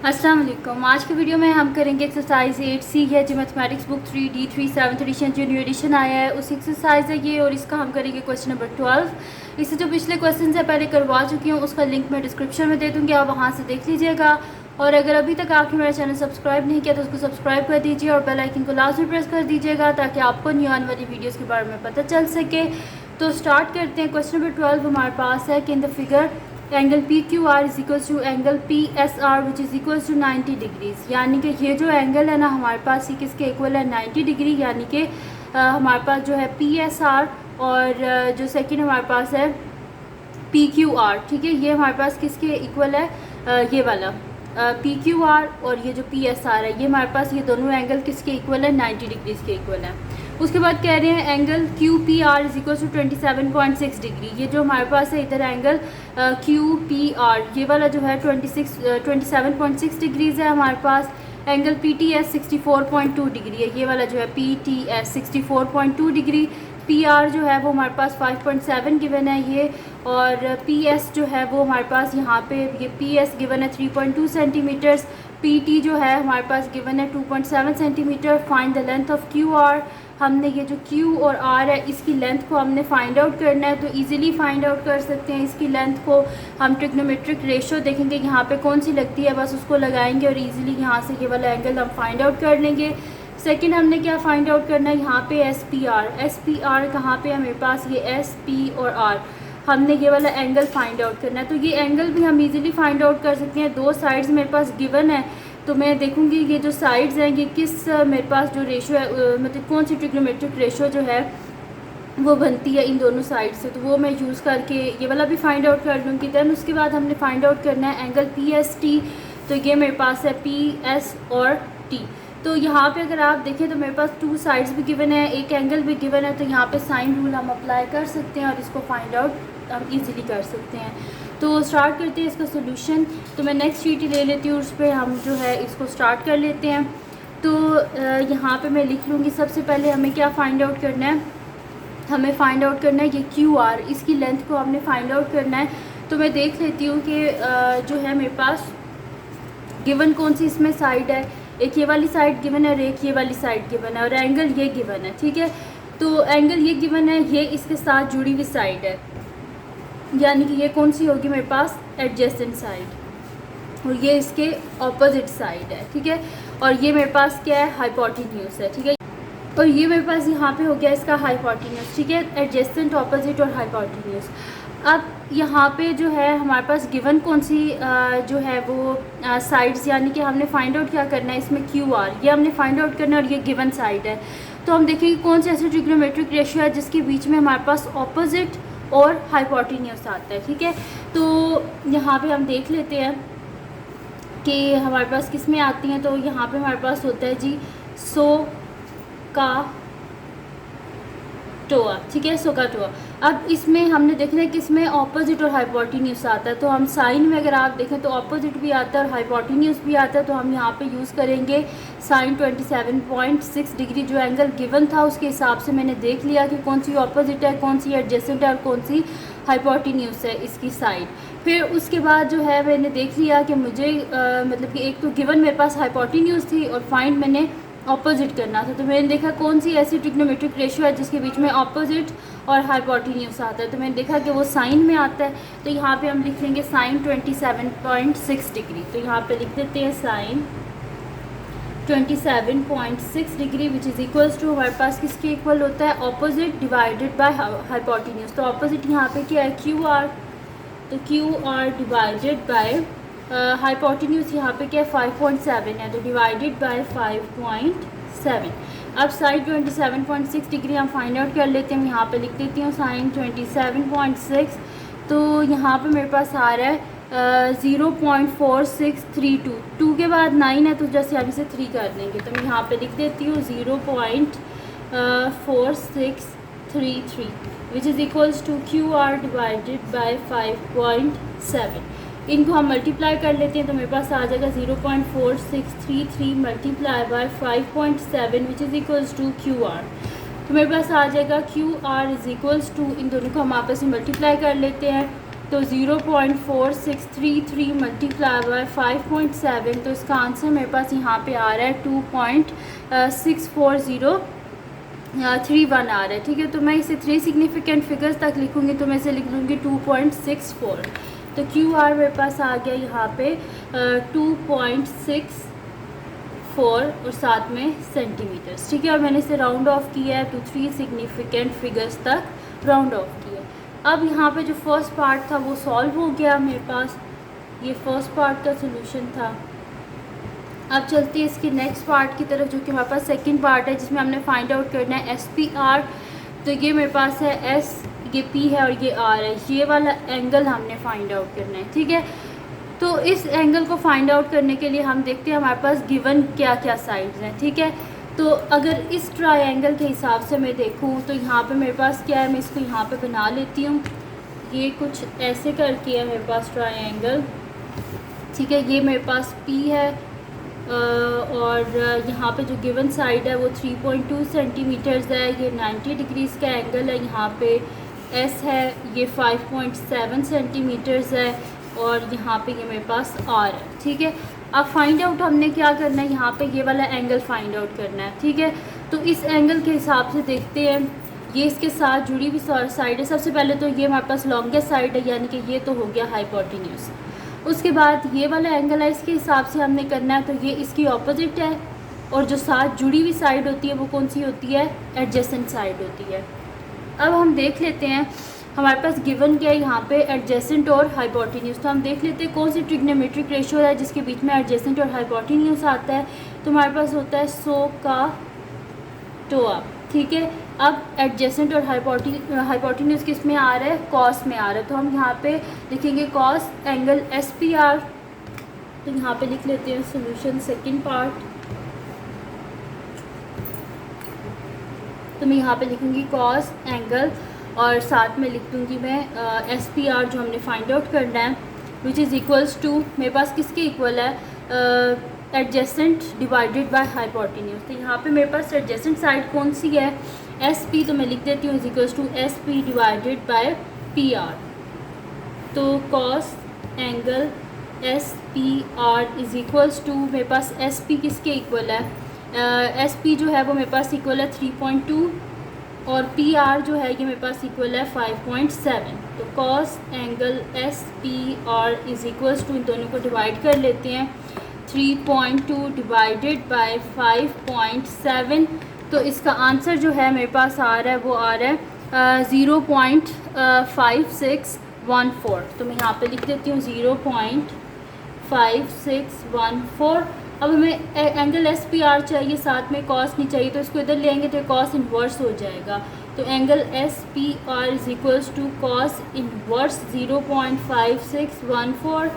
अस्सलाम वालेकुम। आज की वीडियो में हम करेंगे एक्सरसाइज 8C है जो mathematics book 3D3 7th edition जो न्यू एडिशन आया है उस एक्सरसाइज है ये, और इसका हम करेंगे क्वेश्चन नंबर 12। इससे जो पिछले क्वेश्चन है पहले करवा चुकी हूँ, उसका लिंक मैं डिस्क्रिप्शन में दे दूँगी, आप वहाँ से देख लीजिएगा। और अगर अभी तक आपने मेरा चैनल सब्सक्राइब नहीं किया तो उसको सब्सक्राइब कर दीजिए और बेल आइकन को लाजमी प्रेस कर दीजिएगा ताकि आपको न्यू आने वाली वीडियोज़ के बारे में पता चल सके। तो स्टार्ट करते हैं। क्वेश्चन नंबर 12 हमारे पास है कि in the figure angle P Q R is equals to angle P S R which is equals to 90 degrees. यानी कि ये जो एंगल है ना हमारे पास ये किसके इक्वल है, 90 डिग्री। यानी कि हमारे पास जो है पी एस आर और जो सेकंड हमारे पास है पी क्यू आर, ठीक है, ये हमारे पास किसके इक्वल है, ये वाला पी क्यू आर और ये जो पी एस आर है ये हमारे पास ये दोनों एंगल किसके इक्वल है, 90 डिग्रीज़ के इक्वल है। उसके बाद कह रहे हैं angle Q P R is equal to 27.6 degree. ये जो हमारे पास है इधर एंगल क्यू पी आर ये वाला जो है 27.6 डिग्रीज़ है हमारे पास। Angle P T S 64.2 degree है, ये वाला जो है P T S 64.2 degree. P R जो है वो हमारे पास 5.7 गिवन है ये, और पी एस जो है वो हमारे पास यहाँ पे ये पी एस गिवन है 3.2 सेंटीमीटर्स। पी टी जो है हमारे पास गिवन है 2.7 centimetre. Find the length of Q R. हमने ये जो Q और R है इसकी लेंथ को हमने फाइंड आउट करना है, तो इजीली फाइंड आउट कर सकते हैं इसकी लेंथ को। हम ट्रिग्नोमेट्रिक रेशो देखेंगे यहाँ पे कौन सी लगती है, बस उसको लगाएंगे और इजीली यहाँ से ये वाला एंगल हम फाइंड आउट कर लेंगे। सेकंड हमने क्या फाइंड आउट करना है, यहाँ पे एस पी आर कहाँ पे है मेरे पास, ये एस पी और आर, हमने ये वाला एंगल फाइंड आउट करना है। तो ये एंगल भी हम इजीली फाइंड आउट कर सकते हैं। दो साइड्स मेरे पास गिवन है, तो मैं देखूंगी ये जो साइड्स हैं ये किस मेरे पास जो रेशो है मतलब कौन सी ट्रिग्नोमेट्रिक रेशो जो है वो बनती है इन दोनों साइड से, तो वो मैं यूज़ करके ये वाला भी फाइंड आउट कर लूँगी। दैन उसके बाद हमने फाइंड आउट करना है एंगल पी एस टी। तो ये मेरे पास है पी एस और टी। तो यहाँ पे अगर आप देखें तो मेरे पास टू साइड्स भी गिवन है, एक एंगल भी गिवन है, तो यहाँ पे साइन रूल हम अप्लाई कर सकते हैं और इसको फाइंड आउट हम इजीली कर सकते हैं। तो स्टार्ट करते हैं इसका सोल्यूशन। तो मैं नेक्स्ट शीट ही ले लेती हूँ, उस पर हम जो है इसको स्टार्ट कर लेते हैं। तो यहाँ पे मैं लिख लूँगी सबसे पहले हमें क्या फ़ाइंड आउट करना है, हमें फ़ाइंड आउट करना है ये क्यू आर, इसकी लेंथ को हमने फाइंड आउट करना है। तो मैं देख लेती हूँ कि जो है मेरे पास गिवन कौन सी इसमें साइड है, एक ये वाली साइड गिवन है और एक ये वाली साइड गिवन है, और एंगल ये गिवन है, ठीक है। तो एंगल ये गिवन है, ये इसके साथ जुड़ी हुई साइड है, यानी कि ये कौन सी होगी मेरे पास, एडजेसेंट साइड, और ये इसके ऑपोजिट साइड है, ठीक है। और ये मेरे पास क्या है, हाइपोटेन्यूज है, ठीक है। और ये मेरे पास यहाँ पे हो गया इसका हाइपोटेन्यूज, ठीक है, एडजेसेंट, ऑपोजिट और हाइपोटेन्यूज। अब यहाँ पे जो है हमारे पास गिवन कौन सी जो है वो साइड्स, यानी कि हमने फाइंड आउट क्या करना है इसमें क्यू आर, ये हमने फाइंड आउट करना है और ये गिवन साइड है। तो हम देखेंगे कौन सी ऐसी ट्रिग्नोमेट्रिक रेशियो है जिसके बीच में हमारे पास ऑपोजिट और हाइपोटेन्यूज आता है, ठीक है। तो यहाँ पे हम देख लेते हैं कि हमारे पास किस में आती हैं। तो यहाँ पे हमारे पास होता है जी सो का टोआ, ठीक है, सो का टोआ। अब इसमें हमने देखना है कि इसमें ऑपोजिट और हाइपोटेन्यूज आता है। तो हम साइन में अगर आप देखें तो ऑपोजिट भी आता है और हाइपोटेन्यूज भी आता है। तो हम यहाँ पे यूज़ करेंगे साइन 27.6 डिग्री, जो एंगल गिवन था उसके हिसाब से मैंने देख लिया कि कौन सी ऑपोजिट है, कौन सी एडजेसेंट है और कौन सी हाइपोटेन्यूज है इसकी साइड। फिर उसके बाद जो है मैंने देख लिया कि मुझे मतलब कि एक तो गिवन मेरे पास हाइपोटेन्यूज थी और फाइंड मैंने ऑपोजिट करना था। तो मैंने देखा कौन सी ऐसी ट्रिग्नोमेट्रिक रेशियो है जिसके बीच में ऑपोजिट और हाइपोटेन्यूज आता है। तो मैंने देखा कि वो साइन में आता है। तो यहाँ पे हम लिख लेंगे साइन 27.6 डिग्री। तो यहाँ पे लिख देते हैं sine 27.6 degree which is equals to हमारे पास किसके इक्वल होता है, ऑपोजिट डिवाइडेड बाय हाइपोटेन्यूज। तो ऑपोजिट यहाँ पे क्या है, क्यू आर। तो Q R divided by hypotenuse यहाँ पे क्या है 5.7 है, तो डिवाइडेड बाय 5.7। अब साइन 27.6 डिग्री हम फाइंड आउट कर लेते हैं। यहाँ पे लिख देती हूँ साइन 27.6। तो यहाँ पे मेरे पास आ रहा है 0.4632, 2 के बाद 9 है तो जैसे हम इसे 3 कर देंगे। तो मैं यहाँ पे लिख देती हूँ 0.4633 which is equals to Q R divided by 5.7। इनको हम मल्टीप्लाई कर लेते हैं तो मेरे पास आ जाएगा 0.4633 multiply by 5.7 which is equals to Q R. तो मेरे पास आ जाएगा Q R is equals to, इन दोनों को हम आपस में मल्टीप्लाई कर लेते हैं तो 0.4633 मल्टीप्लाई बाय 5.7, तो इसका आंसर मेरे पास यहाँ पे आ रहा है 2.64031 आ रहा है। ठीक है, तो मैं इसे 3 सिग्निफिकेंट फिगर्स तक लिखूँगी, तो मैं इसे लिख लूँगी 2.64। तो क्यू आर मेरे पास आ गया यहाँ पे 2.64 और साथ में सेंटीमीटर्स। ठीक है, और मैंने इसे राउंड ऑफ किया है तो 3 सिग्निफिकेंट फिगर्स तक राउंड ऑफ किया। अब यहाँ पे जो फर्स्ट पार्ट था वो सॉल्व हो गया मेरे पास, ये फर्स्ट पार्ट का सोल्यूशन था। अब चलते हैं इसके नेक्स्ट पार्ट की तरफ, जो कि हमारे पास सेकंड पार्ट है, जिसमें हमने फाइंड आउट करना है एस पी आर। तो ये मेरे पास है एस, ये पी है और ये आर है, ये वाला एंगल हमने फाइंड आउट करना है। ठीक है, तो इस एंगल को फाइंड आउट करने के लिए हम देखते हैं हमारे पास गिवन क्या क्या साइड्स हैं। ठीक है, तो अगर इस ट्रायंगल के हिसाब से मैं देखूं तो यहाँ पे मेरे पास क्या है, मैं इसको यहाँ पे बना लेती हूँ। ये कुछ ऐसे करके है मेरे पास ट्रायंगल। ठीक है, ये मेरे पास P है और यहाँ पे जो गिवन साइड है वो 3.2 सेंटीमीटर्स है, ये 90 डिग्रीज़ का एंगल है। यहाँ पे S है, ये 5.7 सेंटीमीटर्स है और यहाँ पे ये मेरे पास R है। ठीक है, अब फाइंड आउट हमने क्या करना है, यहाँ पे ये वाला एंगल फाइंड आउट करना है। ठीक है, तो इस एंगल के हिसाब से देखते हैं, ये इसके साथ जुड़ी हुई साइड है। सबसे पहले तो ये हमारे पास लॉन्गेस्ट साइड है, यानी कि ये तो हो गया हाइपोटेन्यूज। उसके बाद ये वाला एंगल है, इसके हिसाब से हमने करना है, तो ये इसकी ऑपोजिट है। और जो साथ जुड़ी हुई साइड होती है वो कौन सी होती है, एडजेसेंट साइड होती है। अब हम देख लेते हैं हमारे पास गिवन क्या है यहाँ पे, एडजेसेंट और हाइपोटेन्यूज। तो हम देख लेते हैं कौन सी ट्रिग्नोमेट्रिक रेशियो है जिसके बीच में एडजेसेंट और हाइपोटेन्यूज आता है। तो हमारे पास होता है 100 का टोआ। ठीक है, अब एडजेसेंट और हाइपोटेन्यूज किस में आ रहा है, कॉस में आ रहा है। तो हम यहाँ पे लिखेंगे cos angle S P R. तो यहाँ पे लिख लेते हैं सोल्यूशन सेकेंड पार्ट। तो मैं यहाँ पे लिखूँगी कॉस एंगल और साथ में लिख दूँगी मैं एस पी आर जो हमने फाइंड आउट करना है, विच इज़ इक्वल्स टू, मेरे पास किसके इक्वल है, एडजेसेंट डिवाइडेड बाय हाइपोटेन्यूज। तो यहाँ पे मेरे पास एडजेसेंट साइड कौन सी है, एस पी, तो मैं लिख देती हूँ is equals to S P divided by P R. तो cos angle S P R is equals to, मेरे पास एस पी किसके इक्वल है, एस पी जो है वो मेरे पास इक्वल है 3.2 और पी आर जो है ये मेरे पास इक्वल है 5.7। तो cos angle S P R is equals to, इन दोनों को डिवाइड कर लेते हैं, 3.2 डिवाइडेड बाय 5.7। तो इसका आंसर जो है मेरे पास आ रहा है वो आ रहा है 0.5614। तो मैं यहाँ पे लिख देती हूँ 0.5614। अब हमें एंगल एस पी आर चाहिए, साथ में कॉस नहीं चाहिए, तो इसको इधर ले आएंगे तो कॉस इन्वर्स हो जाएगा। तो angle S P R is equals to cos inverse 0.5614।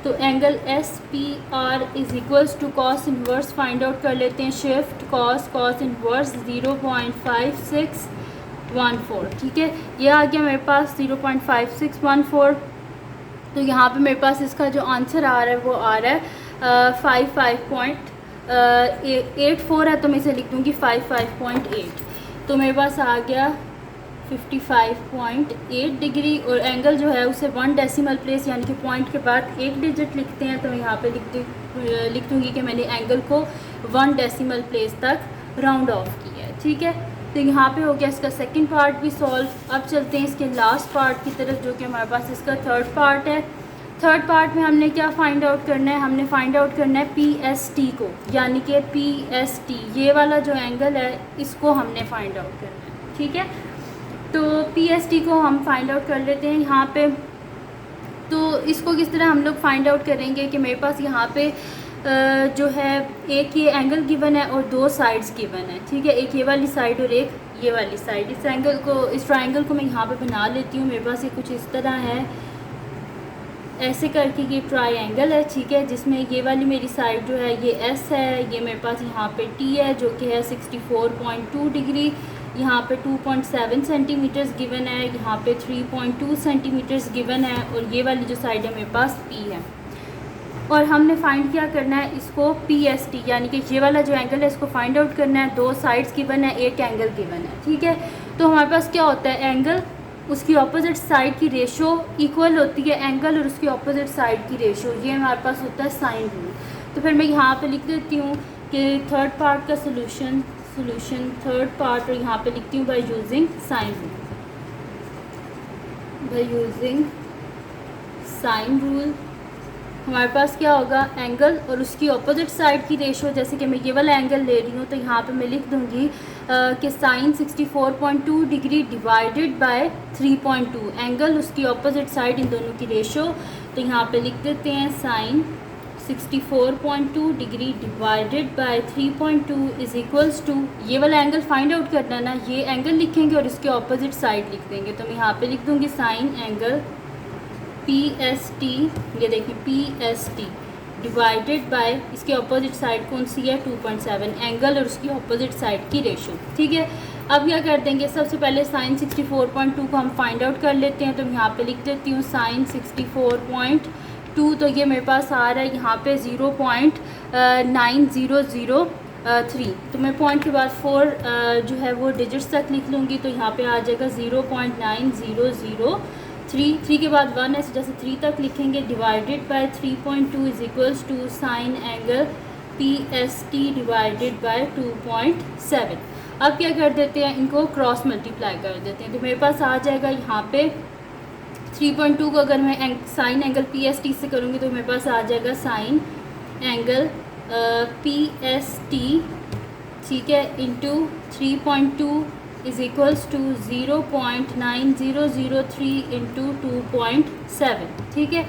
तो angle S P R is equals to cos inverse find out कर लेते हैं, शिफ्ट कॉस इन्वर्स 0.5614। ठीक है, ये आ गया मेरे पास 0.5614। तो यहाँ पे मेरे पास इसका जो आंसर आ रहा है वो आ रहा है 55.84 है, तो मैं इसे लिख दूँगी 55.8। तो मेरे पास आ गया 55.8 डिग्री और एंगल जो है उसे 1 डेसिमल प्लेस यानी कि पॉइंट के बाद 1 डिजिट लिखते हैं। तो मैं यहाँ पे लिख दूँगी कि मैंने एंगल को 1 डेसिमल प्लेस तक राउंड ऑफ किया है। ठीक है, तो यहाँ पे हो गया इसका सेकंड पार्ट भी सॉल्व। अब चलते हैं इसके लास्ट पार्ट की तरफ, जो कि हमारे पास इसका थर्ड पार्ट है। थर्ड पार्ट में हमने क्या फाइंड आउट करना है, हमने फाइंड आउट करना है PST को, यानी कि PST ये वाला जो एंगल है इसको हमने फाइंड आउट करना है। ठीक है, तो PST को हम फाइंड आउट कर लेते हैं यहाँ पे। तो इसको किस तरह हम लोग फाइंड आउट करेंगे कि मेरे पास यहाँ पे जो है एक ये एंगल गिवन है और 2 साइड्स गिवन है। ठीक है, एक ये वाली साइड और एक ये वाली साइड। इस ट्रायंगल को मैं यहाँ पे बना लेती हूँ। मेरे पास ये कुछ इस तरह है, ऐसे करके ये ट्रायंगल है। ठीक है, जिसमें ये वाली मेरी साइड जो है ये S है, ये मेरे पास यहाँ पे T है जो कि है 64.2 डिग्री, यहाँ पे 2.7 सेंटीमीटर्स गिवन है, यहाँ पे 3.2 सेंटीमीटर्स गिवन है और ये वाली जो साइड है मेरे पास P है। और हमने फाइंड क्या करना है, इसको PST यानी कि ये वाला जो एंगल है इसको फाइंड आउट करना है। 2 साइड्स गिवन है, एक एंगल गिवन है। ठीक है, तो हमारे पास क्या होता है, एंगल उसकी अपोजिट साइड की रेशो इक्वल होती है एंगल और उसकी अपोजिट साइड की रेशो, ये हमारे पास होता है साइन रूल। तो फिर मैं यहाँ पे लिख देती हूँ कि थर्ड पार्ट का सोल्यूशन थर्ड पार्ट, और यहाँ पे लिखती हूँ by using sine rule, by using sine rule हमारे पास क्या होगा, एंगल और उसकी अपोजिट साइड की रेशो। जैसे कि मैं ये वाला एंगल ले रही हूँ तो यहाँ पे मैं लिख दूँगी कि sine 64.2 degree divided by 3.2, angle उसकी अपोजिट साइड इन दोनों की रेशो। तो यहाँ पे लिख देते हैं sine 64.2 degree divided by 3.2 is equals to, ये वाला एंगल फाइंड आउट करना है ना, ये एंगल लिखेंगे और इसके अपोजिट साइड लिख देंगे। तो मैं यहाँ पे लिख दूँगी साइन एंगल PST, ये देखिए PST डिवाइडेड बाय इसके अपोजिट साइड कौन सी है 2.7, एंगल और उसकी अपोजिट साइड की रेशो। ठीक है, अब क्या कर देंगे, सबसे पहले साइन 64.2 को हम फाइंड आउट कर लेते हैं। तो मैं यहाँ पे लिख देती हूँ साइन 64.2, तो ये मेरे पास आ रहा है यहाँ पे 0.9003। तो मैं पॉइंट के बाद 4 जो है वो डिजिट्स तक लिख लूँगी। तो यहाँ पे आ जाएगा 0.9003 के बाद 1 है, जैसे 3 तक लिखेंगे, divided by 3.2 is equals to sine angle PST divided by 2.7। अब क्या कर देते हैं, इनको क्रॉस मल्टीप्लाई कर देते हैं। तो मेरे पास आ जाएगा यहाँ पे 3.2 को अगर मैं साइन एंगल PST से करूँगी तो मेरे पास आ जाएगा साइन एंगल PST, ठीक है, into 3.2 is equals to 0.9003 into 2.7। ठीक है,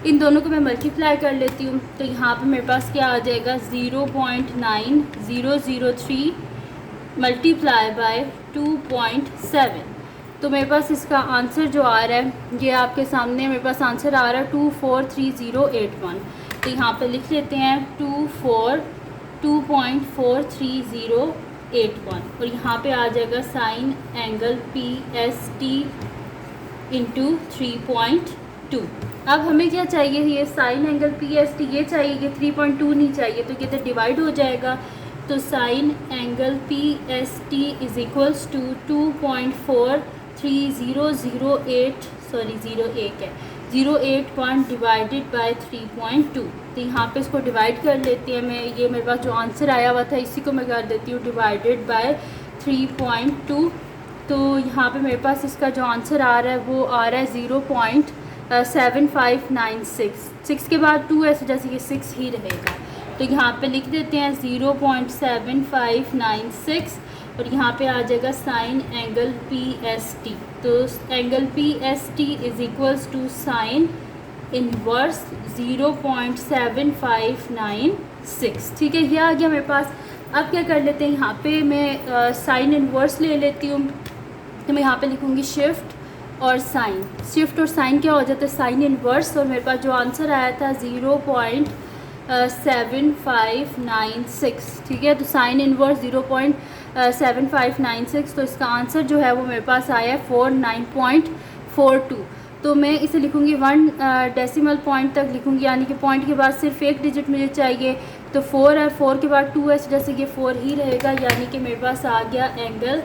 इन दोनों को मैं मल्टीप्लाई कर लेती हूँ। तो यहाँ पे मेरे पास क्या आ जाएगा 0.9003 मल्टीप्लाई बाय 2.7। तो मेरे पास इसका आंसर जो आ रहा है, ये आपके सामने मेरे पास आंसर आ रहा है 243081। तो यहाँ पे लिख लेते हैं 2.43081 और यहाँ पे आ जाएगा साइन एंगल PST इंटू 3.2। अब हमें क्या चाहिए, ये साइन एंगल PST ये चाहिए, ये 3.2 नहीं चाहिए, तो कहते डिवाइड हो जाएगा। तो sine angle PST is equals to 0.81 divided by 3.2। तो यहाँ पे इसको डिवाइड कर लेते हैं। मैं ये मेरे पास जो आंसर आया हुआ था इसी को मैं कर देती हूँ डिवाइडेड बाय 3.2। तो यहाँ पे मेरे पास इसका जो आंसर आ रहा है वो आ रहा है 0.7596। 6 के बाद 2 है, जैसे कि 6 ही रहेगा। तो यहाँ पे लिख देते हैं 0.7596 और यहाँ पे आ जाएगा साइन एंगल PST। तो angle PST is equals to sine inverse 0.7596। ठीक है, ये आ गया मेरे पास। अब क्या कर लेते हैं, यहाँ पे मैं साइन इनवर्स ले लेती हूँ। तो मैं यहाँ पे लिखूँगी शिफ्ट और साइन, शिफ्ट और साइन क्या हो जाता है साइन इनवर्स, और मेरे पास जो आंसर आया था 0.7596। ठीक है, तो साइन इनवर्स 0.7596, तो इसका आंसर जो है वो मेरे पास आया है 49.42। तो मैं इसे लिखूँगी 1 डेसिमल पॉइंट तक लिखूँगी, यानी कि पॉइंट के बाद सिर्फ एक डिजिट मुझे चाहिए। तो 4 है, 4 के बाद 2 है, जैसे ये 4 ही रहेगा, यानी कि मेरे पास आ गया एंगल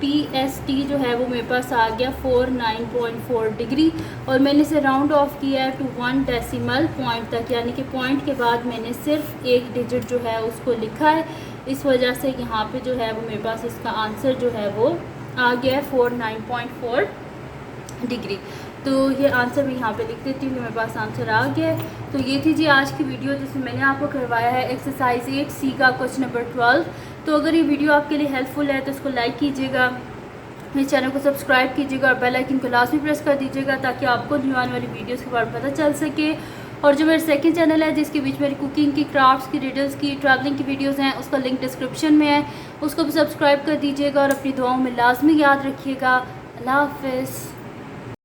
PST जो है वो मेरे पास आ गया 49.4 डिग्री। और मैंने इसे राउंड ऑफ किया है टू 1 डेसिमल पॉइंट तक, यानी कि पॉइंट के बाद मैंने सिर्फ एक डिजिट जो है उसको लिखा है। इस वजह से यहाँ पे जो है वो मेरे पास इसका आंसर जो है वो आ गया है 49.4 डिग्री। तो ये आंसर मैं यहाँ पे लिख देती हूँ कि मेरे पास आंसर आ गया है। तो ये थी जी आज की वीडियो जिसमें मैंने आपको करवाया है एक्सरसाइज 8C का क्वेश्चन नंबर 12। तो अगर ये वीडियो आपके लिए हेल्पफुल है तो इसको लाइक कीजिएगा, मेरे चैनल को सब्सक्राइब कीजिएगा और बेल आइकन को लाजमी प्रेस कर दीजिएगा ताकि आपको न्यू आने वाली वीडियोज़ के बारे में पता चल सके। और जो मेरा सेकंड चैनल है जिसके बीच मेरी कुकिंग की, क्राफ्ट्स की, रिडल्स की, ट्रैवलिंग की वीडियोज़ हैं, उसका लिंक डिस्क्रिप्शन में है, उसको भी सब्सक्राइब कर दीजिएगा और अपनी दुआओं में लाजमी याद रखिएगा। अल्लाह हाफ़िज़।